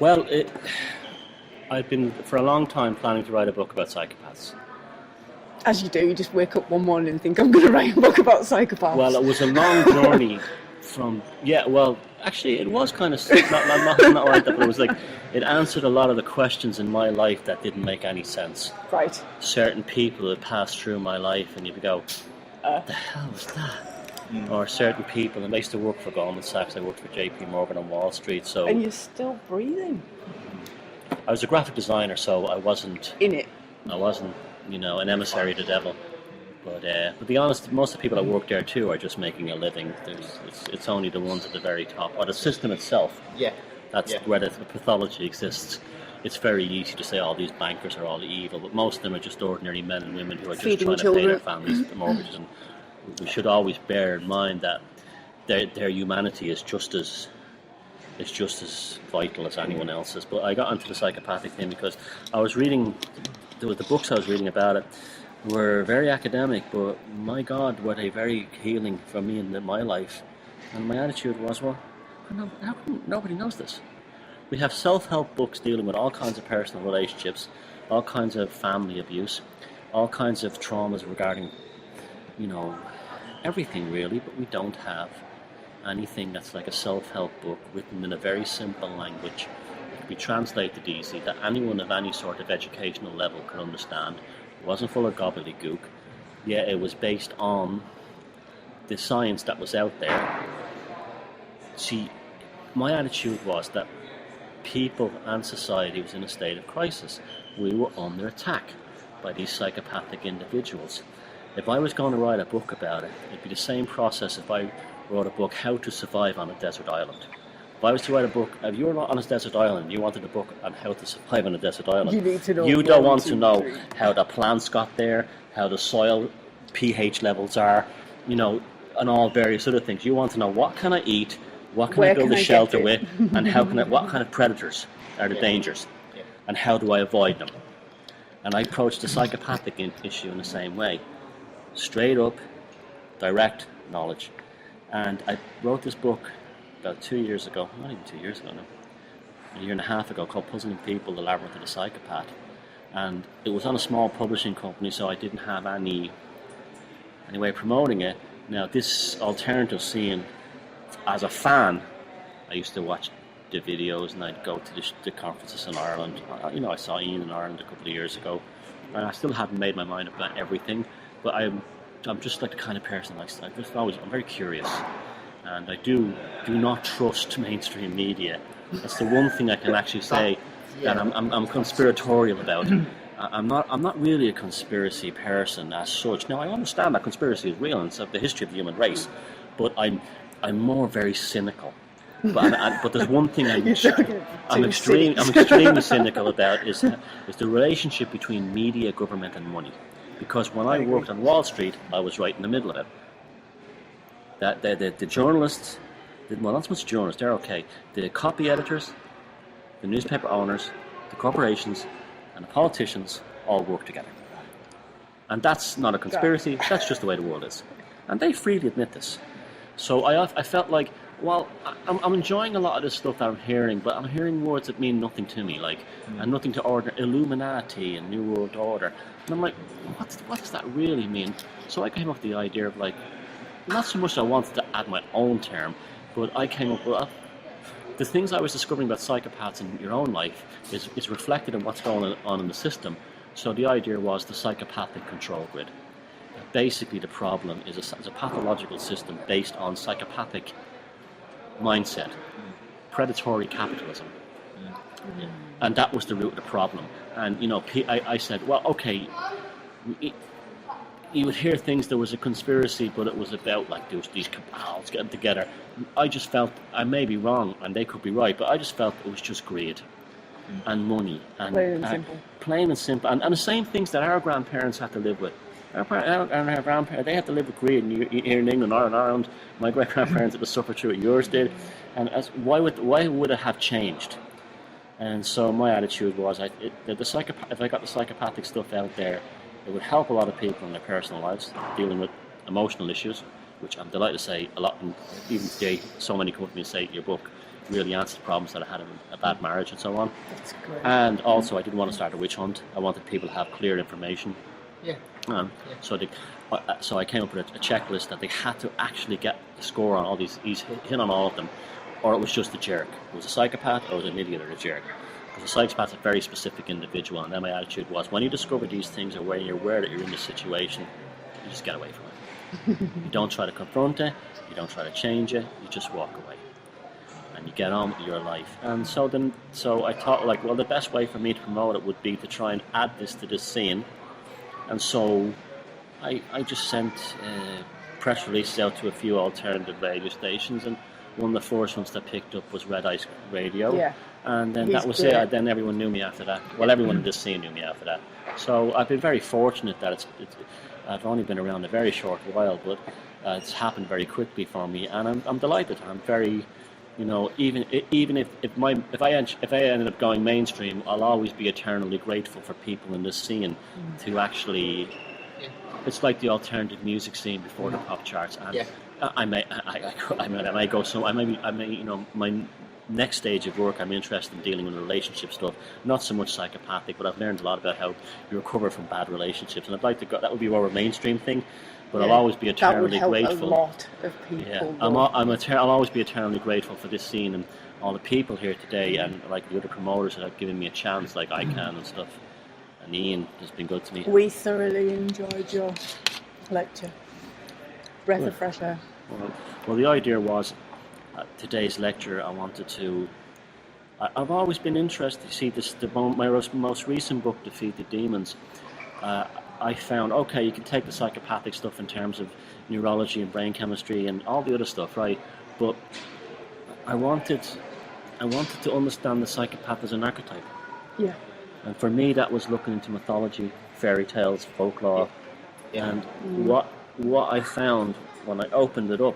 Well, I've been for a long time planning to write a book about psychopaths. As you do, you just wake up one morning and think, I'm going to write a book about psychopaths. Well, it was a long journey actually, it was kind of not like that, but it was like it answered a lot of the questions in my life that didn't make any sense. Right. Certain people had passed through my life, and you'd go, "What the hell was that?" Or certain people, and I used to work for Goldman Sachs. I worked for JP Morgan on Wall Street, so And you're still breathing. I was a graphic designer, so I wasn't In it. an emissary of the devil. But to be honest, most of the people that work there too are just making a living. It's only the ones at the very top, or the system itself. That's where the pathology exists. It's very easy to say, these bankers are all evil, but most of them are just ordinary men and women who are just trying to pay their families the mortgages. And we should always bear in mind that their humanity is just as vital as anyone else's. But I got into the psychopathic thing because I was reading the books I was reading about it were very academic, but my God, were they very healing for me in my life. And my attitude was, how come nobody knows this? We have self-help books dealing with all kinds of personal relationships, all kinds of family abuse, all kinds of traumas regarding, everything really, but we don't have anything that's like a self-help book written in a very simple language that can be translated easily, that anyone of any sort of educational level can understand. It wasn't full of gobbledygook. Yeah, it was based on the science that was out there. See, my attitude was that people and society was in a state of crisis. We were under attack by these psychopathic individuals. If I was going to write a book about it, it'd be the same process if I wrote a book, How to Survive on a Desert Island. If I was to write a book, if you were on a desert island, you wanted a book on how to survive on a desert island. You need to know. You don't want to know how the plants got there, how the soil pH levels are, and all various other things. You want to know, what can I eat, what can I build a shelter with, and what kind of predators are the dangers, and how do I avoid them? And I approached the psychopathic issue in the same way. Straight up, direct knowledge. And I wrote this book about 2 years ago, not even 2 years ago now, a year and a half ago, called Puzzling People, The Labyrinth of the Psychopath. And it was on a small publishing company, so I didn't have any way of promoting it. Now, this alternative scene, as a fan, I used to watch the videos and I'd go to the conferences in Ireland. I saw Ian in Ireland a couple of years ago, and I still haven't made my mind up about everything, but I'm just like the kind of person I'm very curious. And I do not trust mainstream media. That's the one thing I can actually say that I'm conspiratorial about. I'm not really a conspiracy person as such. Now, I understand that conspiracy is real and it's the history of the human race, but I'm more very cynical. But there's one thing I'm extremely cynical about is the relationship between media, government, and money. Because when I worked on Wall Street, I was right in the middle of it. That the journalists, not so much journalists, they're okay. The copy editors, the newspaper owners, the corporations, and the politicians all work together. And that's not a conspiracy, that's just the way the world is. And they freely admit this. So I felt like, I'm enjoying a lot of this stuff that I'm hearing, but I'm hearing words that mean nothing to me, and nothing to order, Illuminati and New World Order. And I'm like, what does that really mean? So I came up with the idea of not so much I wanted to add my own term, but I came up with the things I was discovering about psychopaths in your own life is reflected in what's going on in the system. So the idea was the psychopathic control grid. Basically, the problem is a pathological system based on psychopathic mindset, predatory capitalism. And that was the root of the problem. And, I said, well, okay, you would hear things, there was a conspiracy, but it was about there was these cabals getting together. I just felt, I may be wrong, and they could be right, but I just felt it was just greed and money. And plain and simple. And the same things that our grandparents had to live with. Our grandparents, they had to live with greed here in England or in Ireland. My great-grandparents had to suffer through it, yours did. And why would it have changed? And so my attitude was, if I got the psychopathic stuff out there, it would help a lot of people in their personal lives, dealing with emotional issues, which I'm delighted to say a lot, and even today, so many come up to me and say, your book really answer the problems that I had in a bad marriage and so on. That's great. And also, I didn't want to start a witch hunt. I wanted people to have clear information. Yeah. So I came up with a checklist that they had to actually get the score on all these, hit on all of them, or it was just a jerk. It was a psychopath, or it was an idiot, or a jerk. Because a psychopath's a very specific individual, and then my attitude was, when you discover these things, or when you're aware that you're in this situation, you just get away from it. You don't try to confront it, you don't try to change it, you just walk away. And you get on with your life. And so I thought, like, well, the best way for me to promote it would be to try and add this to this scene. And so I just sent press releases out to a few alternative radio stations, and one of the first ones that picked up was Red Ice Radio. Yeah. And then He's that was great. it. Then everyone knew me after that. Well, everyone in this scene knew me after that. So I've been very fortunate that I've only been around a very short while, but it's happened very quickly for me, and I'm delighted. I'm very, even if I ended up going mainstream, I'll always be eternally grateful for people in this scene to actually. It's like the alternative music scene before the pop charts, and I may go so I may my next stage of work, I'm interested in dealing with relationship stuff, not so much psychopathic, but I've learned a lot about how you recover from bad relationships, and I'd like to go. That would be more of a mainstream thing, but I'll always be eternally that would help grateful. a lot of people. Yeah, I'll always be eternally grateful for this scene and all the people here today, and like the other promoters that have given me a chance, like I can and stuff. And Ian has been good to me. We thoroughly enjoyed your lecture. Breath of fresh air. Well, the idea was today's lecture. I wanted to. I've always been interested. You see, my most recent book, Defeat the Demons. I found you can take the psychopathic stuff in terms of neurology and brain chemistry and all the other stuff, right? But I wanted to understand the psychopath as an archetype. Yeah. And for me, that was looking into mythology, fairy tales, folklore, and what I found when I opened it up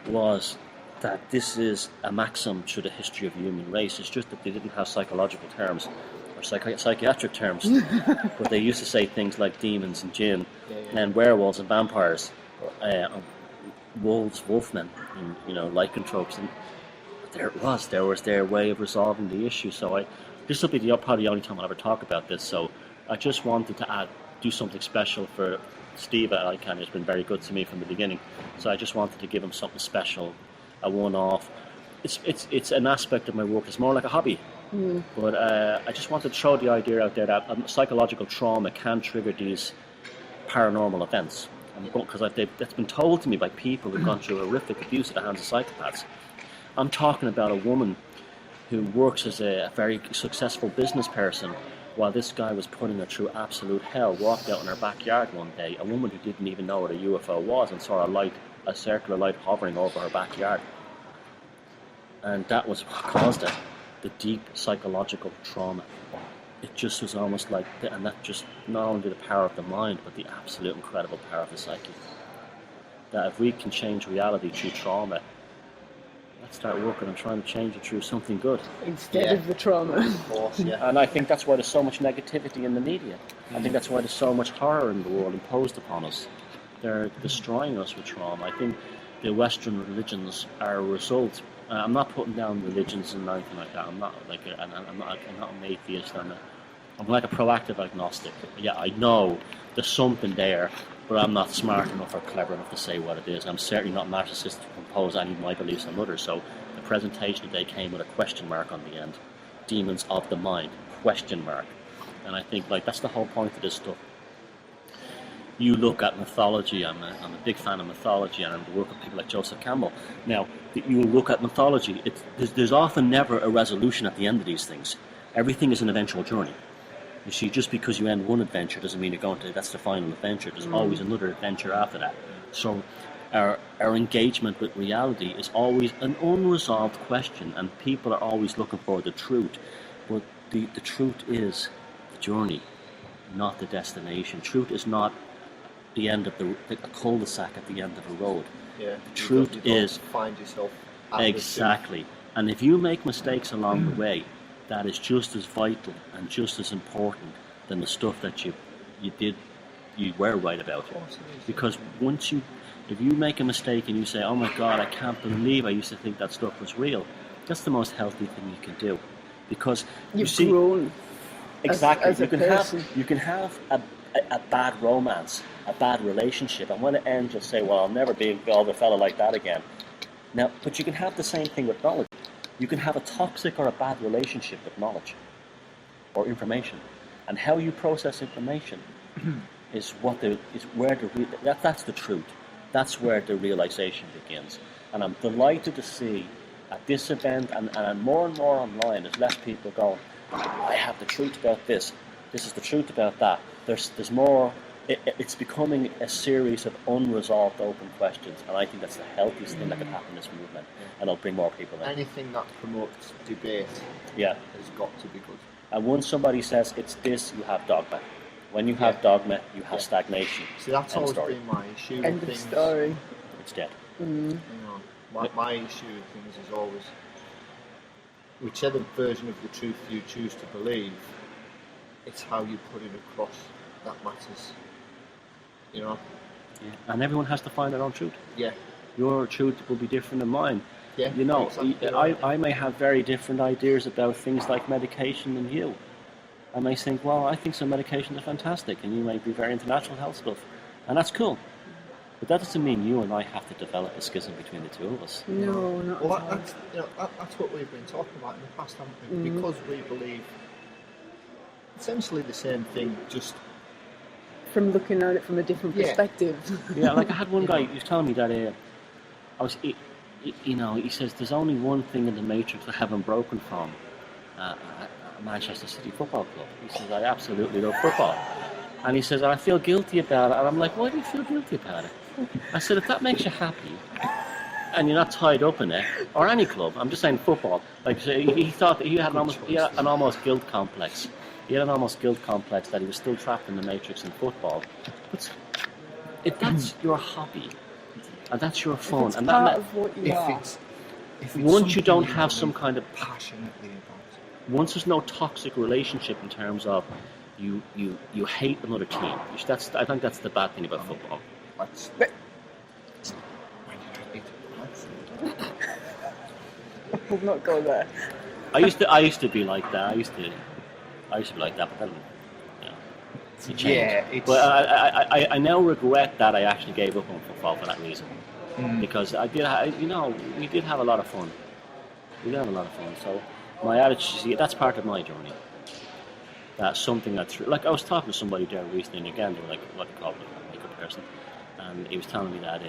was that this is a maxim through the history of the human race. It's just that they didn't have psychological terms or psychiatric terms, but they used to say things like demons and jinn, and werewolves and vampires, wolves, wolfmen, and lycanthropes, and there it was. There was their way of resolving the issue. So this will be probably the only time I'll ever talk about this. So I just wanted to do something special for Steve at ICANN. He's been very good to me from the beginning. So I just wanted to give him something special, a one-off. It's an aspect of my work. It's more like a hobby. But I just wanted to throw the idea out there that psychological trauma can trigger these paranormal events. Because that's been told to me by people who've gone through horrific abuse at the hands of psychopaths. I'm talking about a woman who works as a very successful business person, while this guy was putting her through absolute hell. Walked out in her backyard one day, a woman who didn't even know what a UFO was, and saw a circular light hovering over her backyard. And that was what caused it, the deep psychological trauma. It just was almost like, and that just not only the power of the mind, but the absolute incredible power of the psyche. That if we can change reality through trauma, let's start working on trying to change it through something good. Instead of the trauma. Of course, yeah. And I think that's why there's so much negativity in the media. I think that's why there's so much horror in the world imposed upon us. They're destroying us with trauma. I think the Western religions are a result. I'm not putting down religions and anything like that. I'm not an atheist. I'm like a proactive agnostic. Yeah, I know there's something there, but I'm not smart enough or clever enough to say what it is. I'm certainly not narcissistic to impose any of my beliefs on others. So the presentation today came with a question mark on the end. Demons of the mind, question mark. And I think that's the whole point of this stuff. You look at mythology, I'm a big fan of mythology and the work of people like Joseph Campbell. Now, you look at mythology, there's often never a resolution at the end of these things. Everything is an eventual journey. You see, just because you end one adventure doesn't mean that's the final adventure. There's always another adventure after that. So our engagement with reality is always an unresolved question, and people are always looking for the truth. But the truth is the journey, not the destination. Truth is not the end of a cul-de-sac at the end of a road. Yeah. The truth is find yourself exactly. And if you make mistakes along the way, that is just as vital and just as important than the stuff that you were right about. Because if you make a mistake and you say, "Oh my God, I can't believe I used to think that stuff was real," That's the most healthy thing you can do, because You've grown. Exactly. As a person. You can have a bad romance, a bad relationship, and when it ends, you'll say, "Well, I'll never be with a fella like that again." Now, but you can have the same thing with knowledge. You can have a toxic or a bad relationship with knowledge or information, and how you process information is that's the truth. That's where the realization begins. And I'm delighted to see at this event and more online, there's less people going, I have the truth about this. This is the truth about that. There's more. It's becoming a series of unresolved open questions, and I think that's the healthiest thing that can happen in this movement, and it'll bring more people in. Anything that promotes debate has got to be good. And once somebody says it's this, you have dogma. When you have dogma, you have stagnation. See, that's always been my issue with End of things. story. It's dead. You know, my issue with things is always whichever version of the truth you choose to believe, it's how you put it across that matters. You know? Yeah. And everyone has to find their own truth. Yeah. Your truth will be different than mine. Yeah. You know, exactly. I may have very different ideas about things like medication than you. I may think, well, I think some medications are fantastic, and you may be very into natural health stuff, and that's cool. But that doesn't mean you and I have to develop a schism between the two of us. No, not at all. That's what we've been talking about in the past, haven't we? Because we believe essentially the same thing, just from looking at it from a different perspective. Yeah, like I had one guy, he was telling me that he says there's only one thing in the Matrix I haven't broken from, Manchester City Football Club. He says, I absolutely love football. And he says, I feel guilty about it. And I'm like, why do you feel guilty about it? I said, if that makes you happy, and you're not tied up in it, or any club, I'm just saying football. Like, so he thought that he had an almost guilt complex. He had an almost guilt complex that he was still trapped in the Matrix in football. But if that's your hobby, and that's your fun, It's and part of what you are. if it's once you don't something have you some believe kind of passionately about, once there's no toxic relationship in terms of you hate another team. I think that's the bad thing about football. that's We'll not go there. I used to be like that. I used to be like that, but then it changed. Yeah, it's... But I now regret that I actually gave up on football for that reason, because we did have a lot of fun. So my attitude, that's part of my journey. That's something that's like I was talking to somebody there recently, and again they were like what they call it, a makeup person, and he was telling me that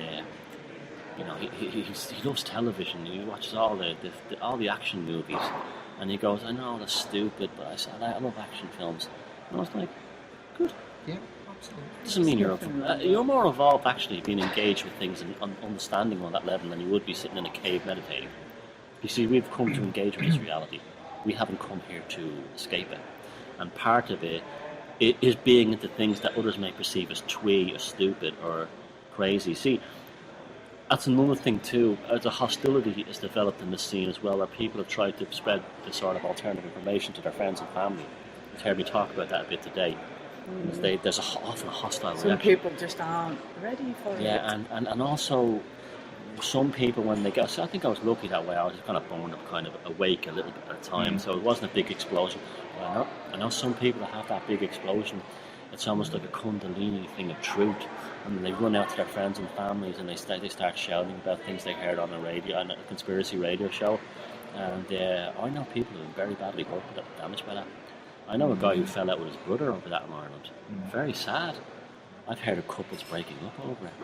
he loves television. He watches all the action movies, and he goes, I know that's stupid, but I said I love action films, and I was like, good. Yeah, absolutely. Doesn't mean you're more evolved actually being engaged with things and understanding on that level than you would be sitting in a cave meditating. You see, we've come to engage with this reality. We haven't come here to escape it. And part of it is being into things that others may perceive as twee or stupid or crazy. See, that's another thing too. As a hostility is developed in the scene as well, where people have tried to spread this sort of alternative information to their friends and family. You've heard me talk about that a bit today. There's often a hostile Some reaction. people just aren't ready for it. Yeah, and also some people when they get, so I think I was lucky that way. I was kind of born up, kind of awake a little bit at a time, so it wasn't a big explosion. But I know some people that have that big explosion. It's almost like a kundalini thing of truth, and they run out to their friends and families, and they start shouting about things they heard on a conspiracy radio show. And I know people who are very badly hurt, damaged by that. I know a guy who fell out with his brother over that in Ireland. Very sad. I've heard of couples breaking up over it.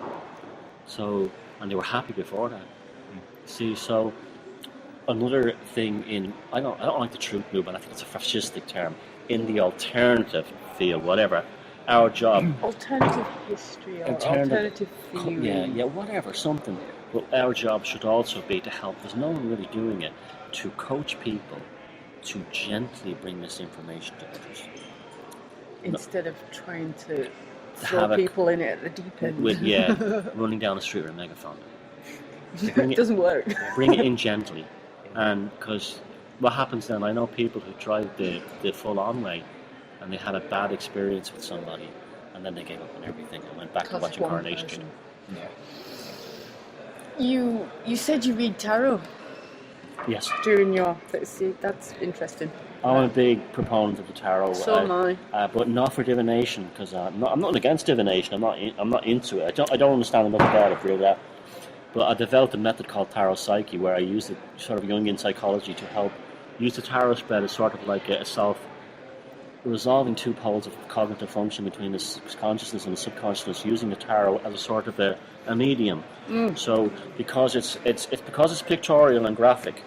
So, and they were happy before that. See, so another thing I don't like the truth movement. I think it's a fascistic term. In the alternative field, whatever, our job. Alternative history or alternative theory. Yeah, whatever, something. But our job should also be to help. There's no one really doing it, to coach people to gently bring this information to others. Instead of trying to throw people in it at the deep end. Running down the street with a megaphone. It doesn't work. Bring it in gently. And because what happens then, I know people who tried the full-on way and they had a bad experience with somebody and then they gave up on everything and went back to watching Coronation Street. Yeah. You said you read tarot. Yes. during your... See, that's interesting. I'm a big proponent of the tarot. So am I. But not for divination, because I'm not against divination. I'm not into it. I don't understand enough about it, really. But I developed a method called tarot psyche, where I use the sort of Jungian psychology to help use the tarot spread as sort of like a resolving two poles of cognitive function between the consciousness and the subconsciousness, using the tarot as a sort of a medium. So because it's pictorial and graphic,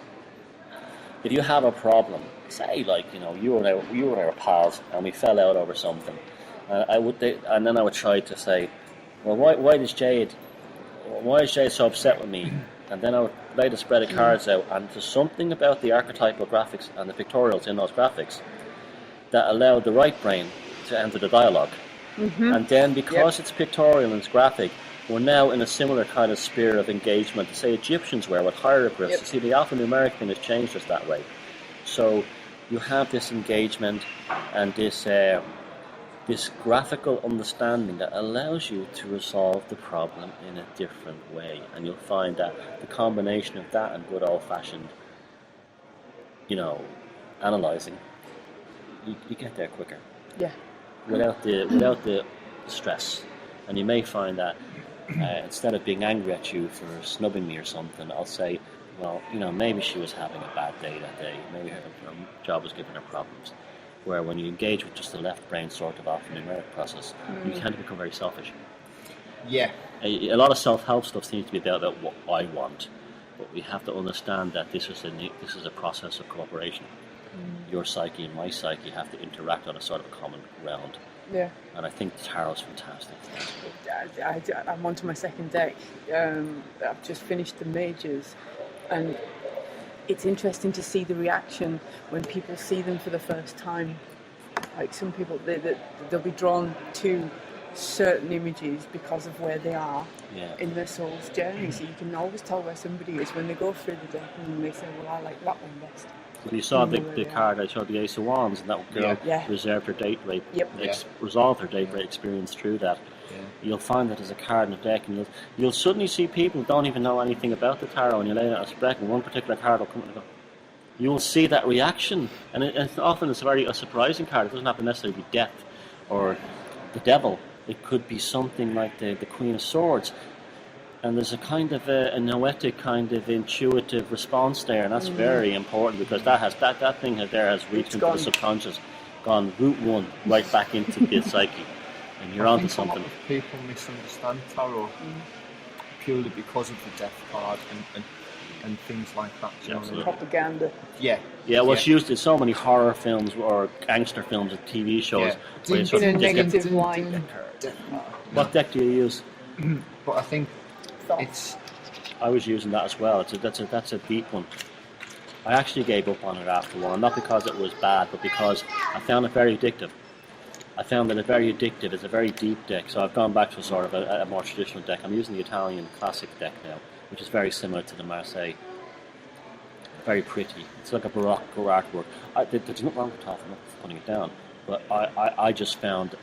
if you have a problem, say like you and I were pals and we fell out over something, and then I would try to say, well, why is Jade so upset with me? And then I would lay the spread of cards out, and there's something about the archetypal graphics and the pictorials in those graphics that allowed the right brain to enter the dialogue. And then because it's pictorial and it's graphic, we're now in a similar kind of sphere of engagement that, say, Egyptians were with hieroglyphs. You see, the alphanumeric thing has changed us that way. So you have this engagement and this graphical understanding that allows you to resolve the problem in a different way. And you'll find that the combination of that and good old-fashioned, analysing, you get there quicker. Yeah. Without the stress. And you may find that instead of being angry at you for snubbing me or something, I'll say, well, maybe she was having a bad day that day. Maybe her job was giving her problems. Where when you engage with just the left brain sort of alphanumeric process, you tend to become very selfish. Yeah. A lot of self-help stuff seems to be about what I want, but we have to understand that this is a process of cooperation. Your psyche and my psyche have to interact on a sort of common ground. Yeah. And I think tarot's fantastic. I'm on to my second deck. I've just finished the majors, and it's interesting to see the reaction when people see them for the first time. Like some people, they'll be drawn to certain images because of where they are in their soul's journey. So you can always tell where somebody is when they go through the deck and they say, well, I like that one best. Well, you saw the card I showed, the Ace of Wands, and that girl reserved her date rape, resolved her date rape experience through that. Yeah. You'll find that there's a card in the deck, and you'll suddenly see people who don't even know anything about the tarot, and you lay it out a spread, and one particular card will come and go. You will see that reaction, and often it's a surprising card. It doesn't have to necessarily be death or the devil. It could be something like the Queen of Swords. And there's a kind of a noetic kind of intuitive response there, and that's very important, because that thing has reached into the subconscious, gone route one right back into the psyche, and you're onto something. A lot of people misunderstand tarot purely because of the death card and things like that. Propaganda. Yeah. Yeah, well, it's used in so many horror films or gangster films and TV shows. In a negative line. What deck do you use? But I think I was using that as well. That's a deep one. I actually gave up on it after a while, not because it was bad, but because I found it very addictive. I found that it's very addictive. It's a very deep deck, so I've gone back to sort of a more traditional deck. I'm using the Italian classic deck now, which is very similar to the Marseille. Very pretty. It's like a Baroque artwork. There's nothing wrong with putting it down, but I just found...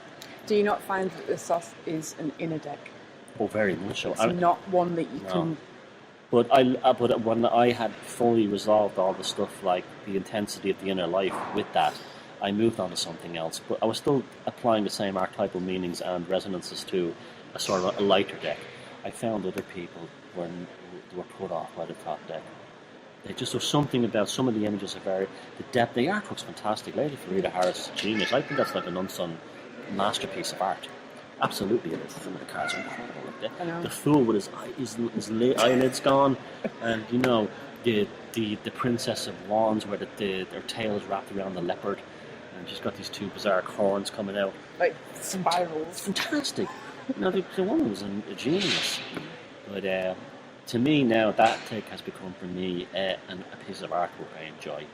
Do you not find that the sauce is an inner deck? Oh, very much so. It's not one that you can... But when I had fully resolved all the stuff, like the intensity of the inner life with that, I moved on to something else. But I was still applying the same archetypal meanings and resonances to a sort of a lighter deck. I found other people were put off by the top deck. There was something about some of the images the depth. The artwork's fantastic. Lady Farida Harris is a genius. I think that's like an unsung masterpiece of art. Absolutely, it is. Some of the cards are incredible. The fool with his eyelids gone, and the Princess of Wands, where their tail is wrapped around the leopard, and she's got these two bizarre horns coming out, like spirals. Fantastic. The woman was a genius. But to me now, that take has become for me a piece of artwork I enjoy.